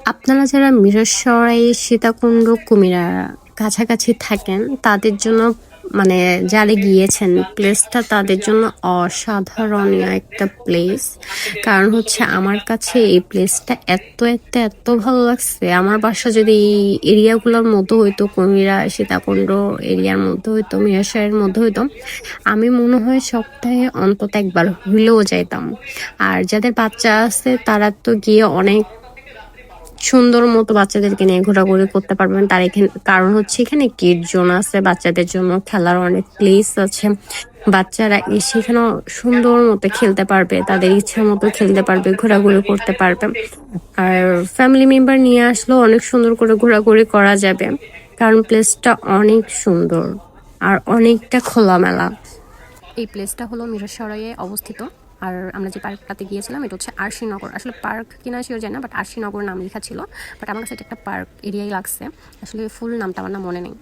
আপনারা যারা মিরসরাই, সীতাকুণ্ড, কুমিরা কাছাকাছি থাকেন তাদের জন্য মানে যারা গিয়েছেন প্লেসটা তাদের জন্য অসাধারণীয় একটা প্লেস। কারণ হচ্ছে আমার কাছে এই প্লেসটা এত এত এত ভালো লাগছে। আমার বাসা যদি এই এরিয়াগুলোর মধ্যে হইতো, কুমিরা সীতাকুণ্ড এরিয়ার মধ্যে হইতো, মিরসরাইয়ের মধ্যে হইতো, আমি মনে হয় সপ্তাহে অন্তত একবার হইলেও যাইতাম। আর যাদের বাচ্চা আছে তারা তো গিয়ে অনেক সুন্দর মতো বাচ্চাদেরকে নিয়ে ঘোরাঘুরি করতে পারবেন। তার এখানে কারণ হচ্ছে এখানে কিড জোন আছে, বাচ্চাদের জন্য খেলার অনেক প্লেস আছে। বাচ্চারা সেখানে সুন্দর মতো খেলতে পারবে, তাদের ইচ্ছা মতো খেলতে পারবে, ঘোরাঘুরি করতে পারবে। আর ফ্যামিলি মেম্বার নিয়ে আসলেও অনেক সুন্দর করে ঘোরাঘুরি করা যাবে, কারণ প্লেসটা অনেক সুন্দর আর অনেকটা খোলামেলা। এই প্লেসটা হলো মিরসরাইয়ে অবস্থিত। আর আমরা যে পার্কটাতে গিয়েছিলাম এটা হচ্ছে আরশিনগর। আসলে পার্ক কিনা শিওর জানি না, বাট আরশিনগর নাম লেখা ছিল। বাট আমার কাছে এটা একটা পার্ক এরিয়াই লাগছে। আসলে ফুল নামটা আমার না মনে নেই।